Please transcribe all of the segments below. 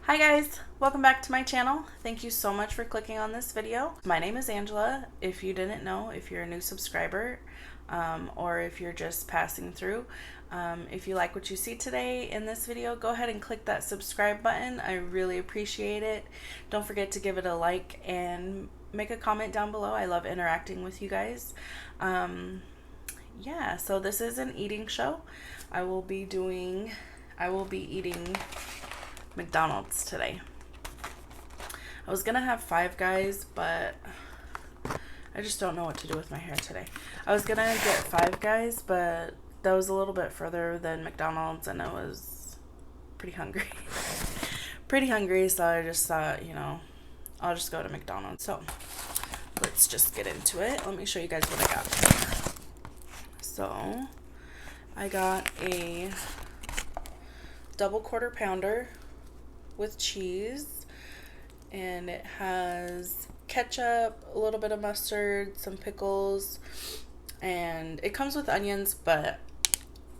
Hi guys, welcome back to my channel. Thank you so much for clicking on this video. My name is Angela. If you didn't know, if you're a new subscriber, or if you're just passing through, if you like what you see today in this video, go ahead and click that subscribe button. I really appreciate it. Don't forget to give it a like and make a comment down below. I love interacting with you guys. Yeah, so this is an eating show. I will be eating McDonald's today. I was gonna have Five Guys, but I just don't know what to do with my hair today. I was gonna get Five Guys, but that was a little bit further than McDonald's, and I was pretty hungry. So I just thought, I'll just go to McDonald's. So let's just get into it. Let me show you guys what I got. So I got a double quarter pounder with cheese, and it has ketchup, a little bit of mustard, some pickles, and it comes with onions, but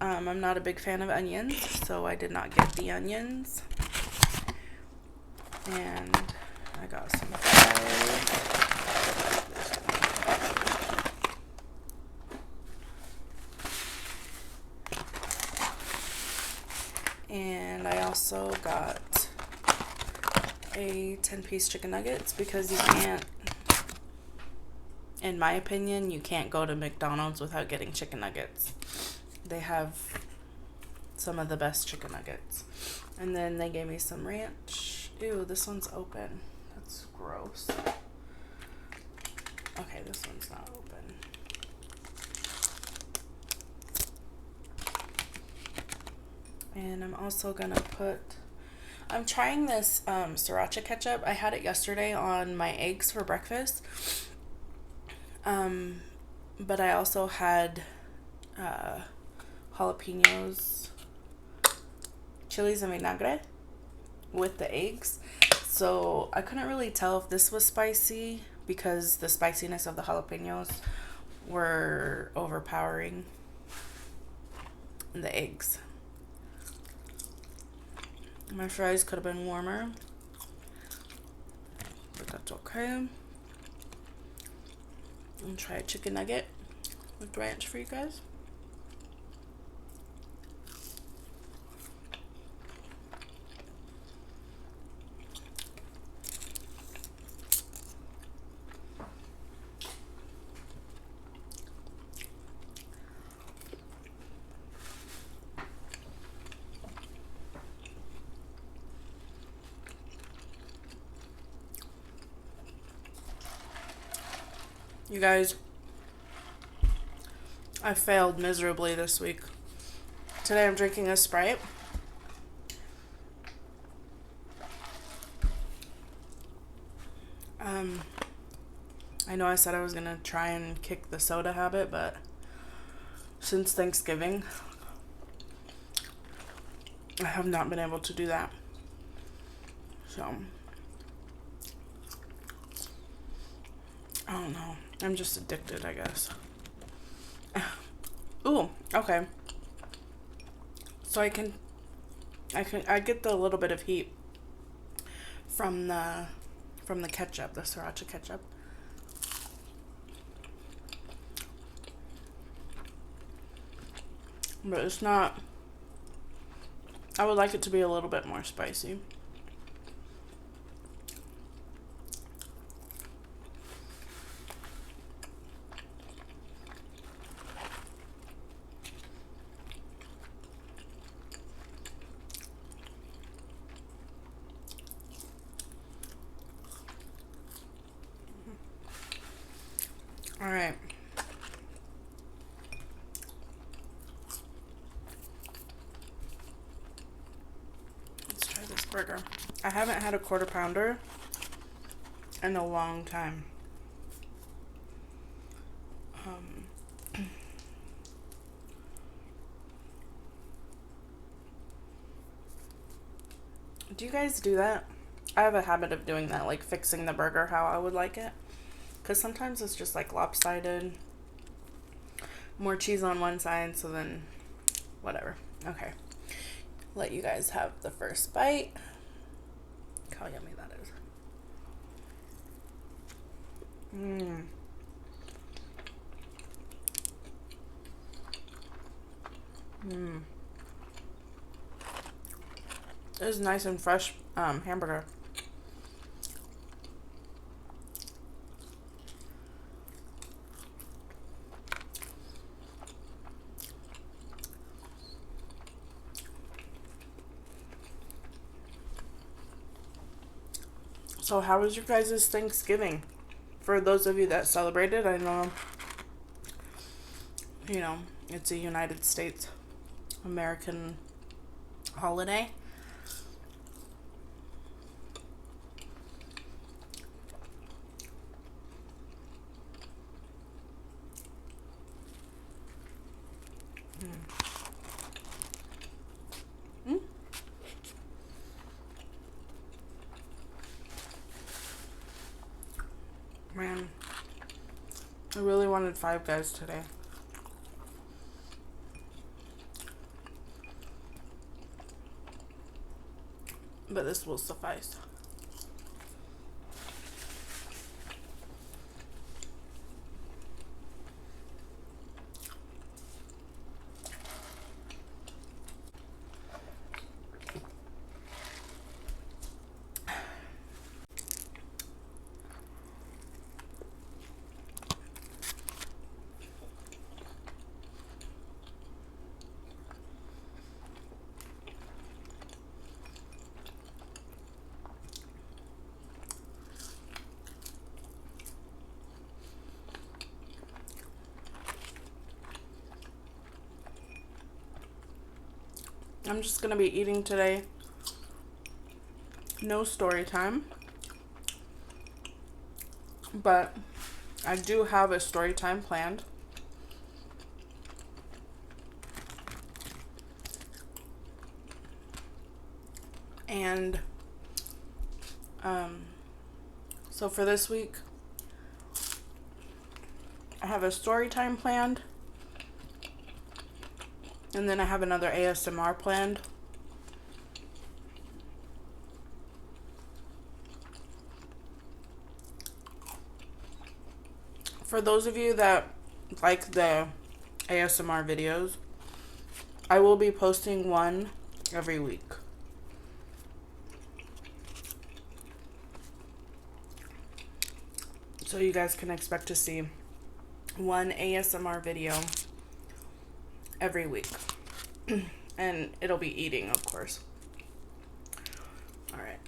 I'm not a big fan of onions, so I did not get the onions. And I got some fries. And I also got a 10-piece chicken nuggets because you can't, in my opinion, you can't go to McDonald's without getting chicken nuggets. They have some of the best chicken nuggets. And then they gave me some ranch. Ew, this one's open. That's gross. Okay, this one's not open. And I'm also gonna I'm trying this sriracha ketchup. I had it yesterday on my eggs for breakfast. But I also had jalapenos, chilies and vinagre with the eggs. So I couldn't really tell if this was spicy because the spiciness of the jalapenos were overpowering the eggs. My fries could have been warmer, but that's okay. I'll try a chicken nugget with ranch for you guys. You guys, I failed miserably this week. Today I'm drinking a Sprite. I know I said I was going to try and kick the soda habit, but since Thanksgiving, I have not been able to do that. So, I don't know. I'm just addicted, I guess. Ooh, okay. So I get the little bit of heat from the ketchup, the sriracha ketchup. But it's not, I would like it to be a little bit more spicy. All right. Let's try this burger. I haven't had a quarter pounder in a long time. Do you guys do that? I have a habit of doing that, like fixing the burger how I would like it. Because sometimes it's just like lopsided. More cheese on one side, so then whatever. Okay. Let you guys have the first bite. how yummy that is. Mmm. Mmm. This is nice and fresh hamburger. So how was your guys' Thanksgiving? For those of you that celebrated, I know, you know, it's a United States American holiday. Mm. Man, I really wanted Five Guys today. But this will suffice. I'm just gonna be eating today. No story time. But I do have a story time planned. And so for this week, I have a story time planned. And then I have another ASMR planned. For those of you that like the ASMR videos, I will be posting one every week. So you guys can expect to see one ASMR video every week. And it'll be eating, of course. All right.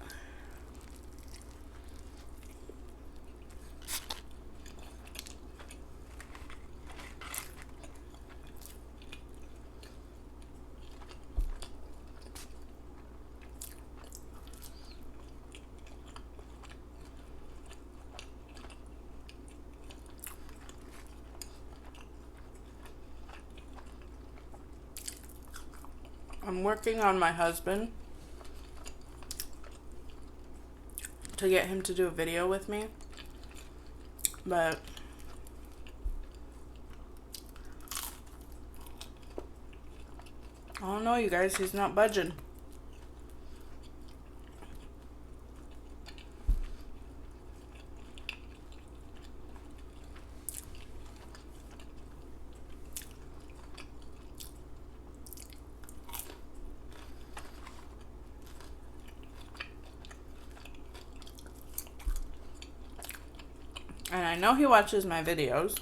I'm working on my husband to get him to do a video with me, but I don't know, you guys, he's not budging. And I know he watches my videos.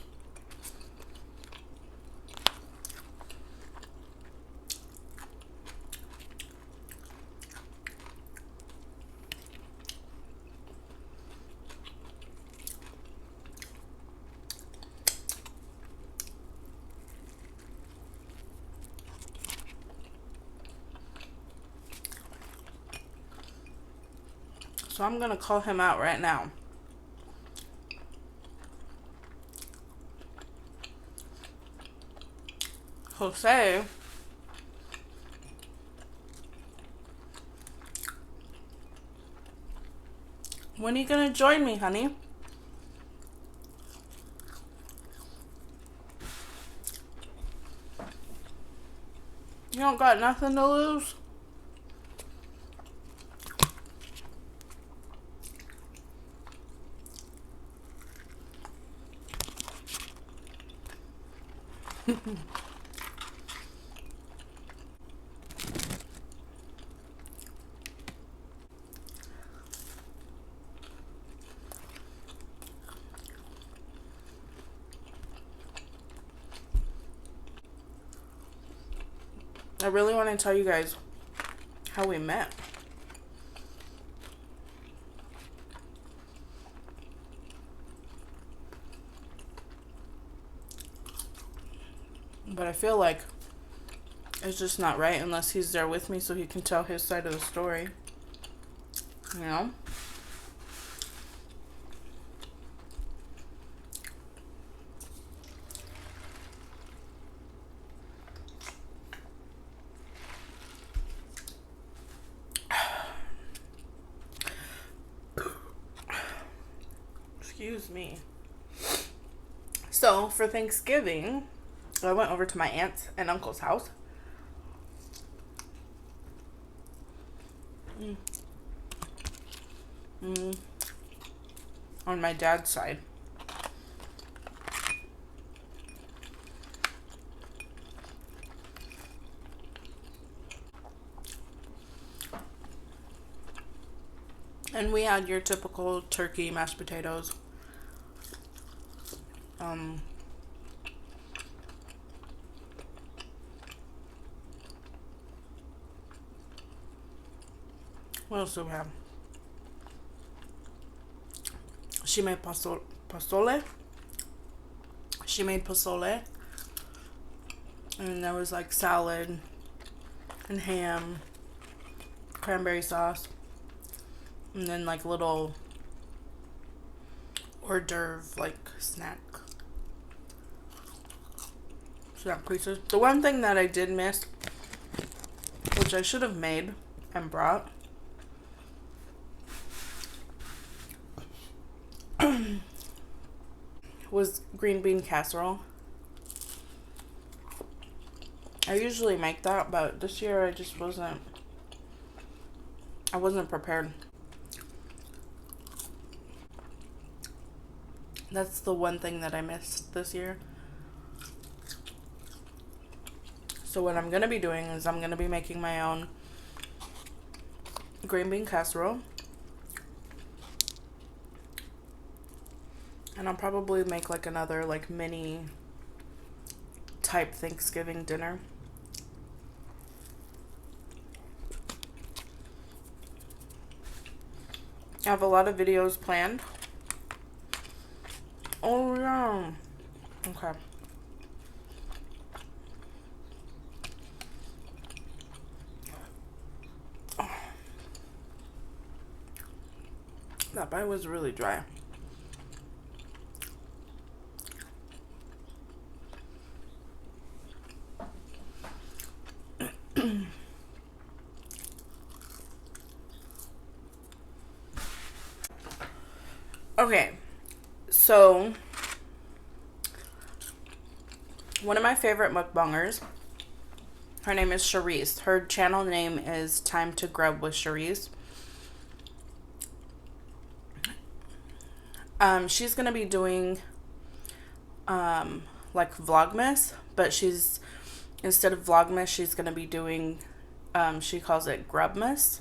So I'm gonna call him out right now. Jose, when are you gonna join me, honey? You don't got nothing to lose? I really want to tell you guys how we met. But I feel like it's just not right unless he's there with me so he can tell his side of the story. You know? Excuse me. So, for Thanksgiving, I went over to my aunt's and uncle's house. On my dad's side. And we had your typical turkey, mashed potatoes. What else do we have? She made pozole. She made pozole. And there was like salad and ham, cranberry sauce, and then like little hors d'oeuvre like snack pieces. The one thing that I did miss, which I should have made and brought, was green bean casserole. I usually make that, but this year I just wasn't prepared. That's the one thing that I missed this year. So what I'm going to be doing is I'm going to be making my own green bean casserole. And I'll probably make like another like mini type Thanksgiving dinner. I have a lot of videos planned. Oh yeah. Okay. That bite was really dry. Okay, so one of my favorite mukbangers, her name is Charisse. Her channel name is Time to Grub with Charisse. She's gonna be doing like Vlogmas, but she's, instead of Vlogmas, she's gonna be doing she calls it Grubmas.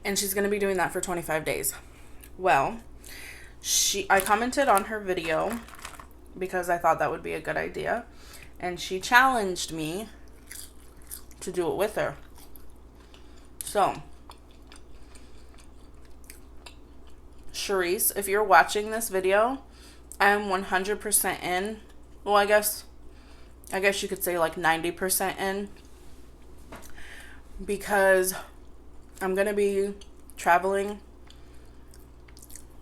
And she's going to be doing that for 25 days. Well, I commented on her video because I thought that would be a good idea. And she challenged me to do it with her. So, Charisse, if you're watching this video, I'm 100% in. Well, I guess you could say like 90% in. Because I'm going to be traveling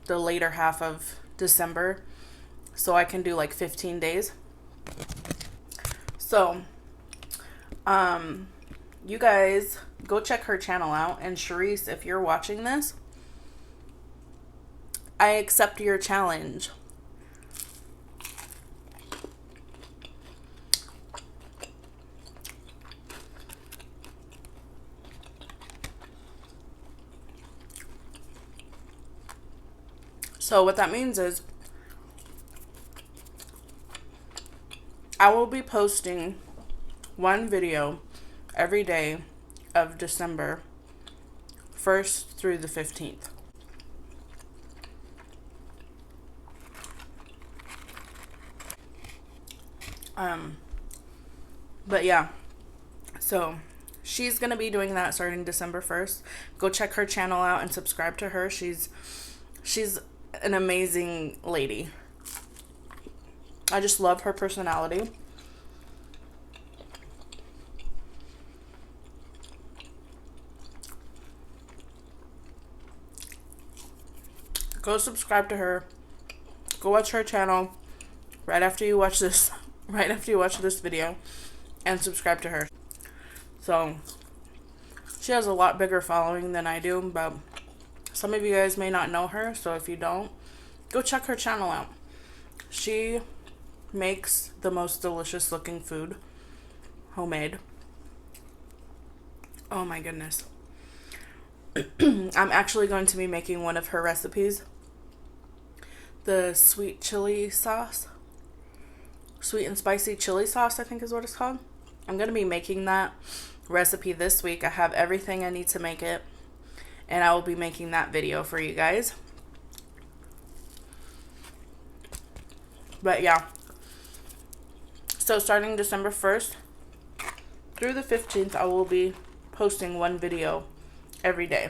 the later half of December, so I can do like 15 days. So, you guys go check her channel out. And Charisse, if you're watching this, I accept your challenge. So what that means is I will be posting one video every day of December 1st through the 15th. But yeah, so she's gonna be doing that starting December 1st. Go check her channel out and subscribe to her. She's an amazing lady. I just love her personality. Go subscribe to her. Go watch her channel right after you watch this video, and subscribe to her. So she has a lot bigger following than I do, but some of you guys may not know her, so if you don't, go check her channel out. She makes the most delicious looking food, homemade. Oh my goodness. I'm actually going to be making one of her recipes. The sweet chili sauce. Sweet and spicy chili sauce, I think is what it's called. I'm going to be making that recipe this week. I have everything I need to make it, and I will be making that video for you guys. But yeah. So starting December 1st through the 15th, I will be posting one video every day.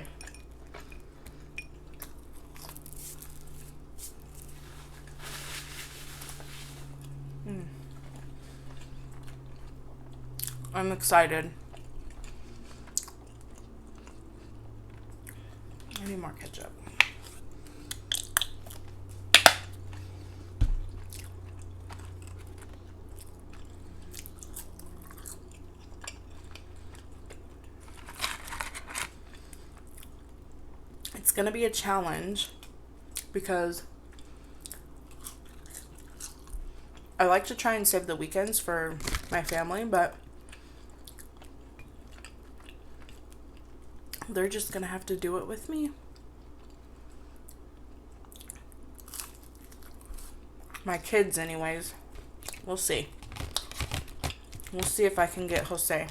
I'm excited. I need more ketchup. It's gonna be a challenge because I like to try and save the weekends for my family, but they're just gonna have to do it with me. My kids, anyways. We'll see. We'll see if I can get Jose.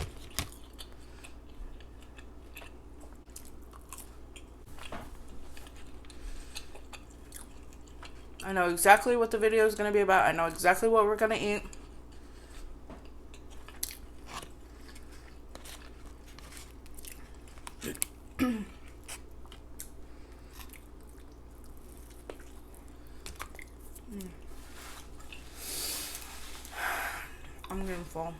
I know exactly what the video is going to be about. I know exactly what we're going to eat. I'm getting full.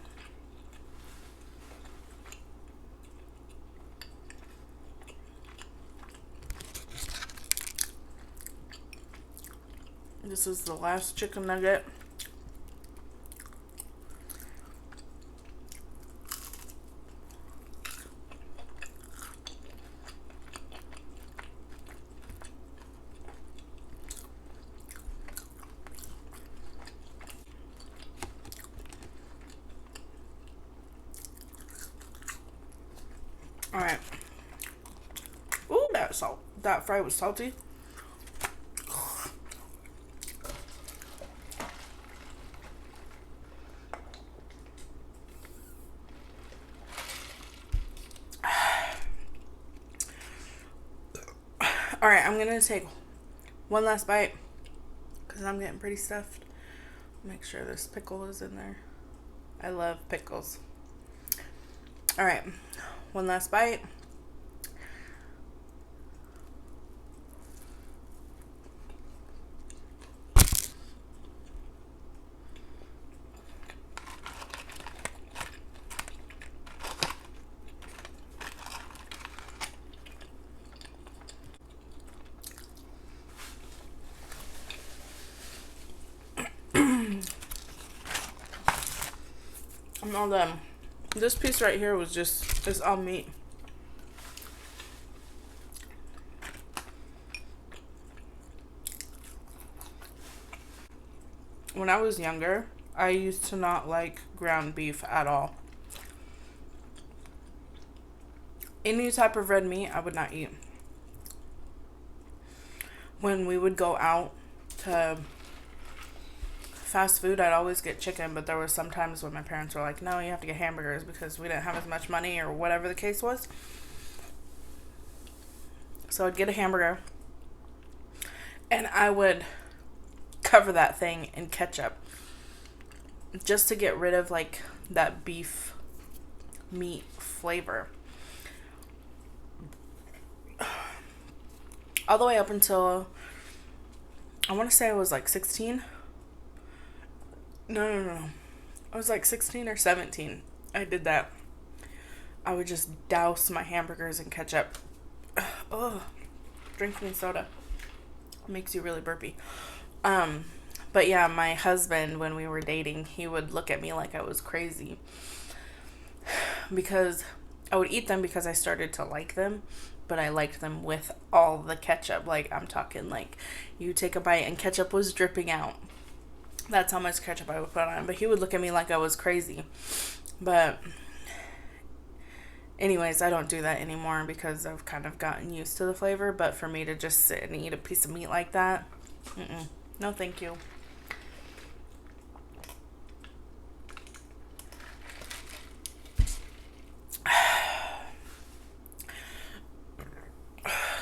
This is the last chicken nugget. All right. Ooh, that fry was salty. All right, I'm gonna take one last bite because I'm getting pretty stuffed. Make sure this pickle is in there. I love pickles. All right, one last bite. I'm all done. This piece right here was it's all meat. When I was younger, I used to not like ground beef at all. Any type of red meat, I would not eat. When we would go out to fast food, I'd always get chicken, but there were some times when my parents were like, no, you have to get hamburgers because we didn't have as much money or whatever the case was. So I'd get a hamburger and I would cover that thing in ketchup just to get rid of like that beef meat flavor. All the way up until, I want to say I was like 16. No. I was like 16 or 17. I did that. I would just douse my hamburgers in ketchup. Oh, drinking soda makes you really burpy. But yeah, my husband, when we were dating, he would look at me like I was crazy because I would eat them because I started to like them, but I liked them with all the ketchup. Like, I'm talking like you take a bite and ketchup was dripping out. That's how much ketchup I would put on. But he would look at me like I was crazy. But anyways, I don't do that anymore because I've kind of gotten used to the flavor. But for me to just sit and eat a piece of meat like that, no thank you.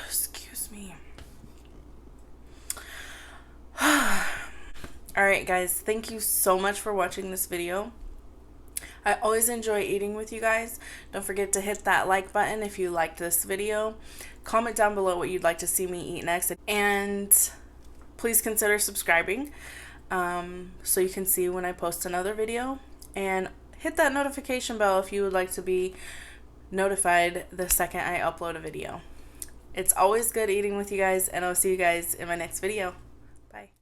Excuse me. Alright guys, thank you so much for watching this video. I always enjoy eating with you guys. Don't forget to hit that like button if you liked this video. Comment down below what you'd like to see me eat next. And please consider subscribing so you can see when I post another video. And hit that notification bell if you would like to be notified the second I upload a video. It's always good eating with you guys, and I'll see you guys in my next video.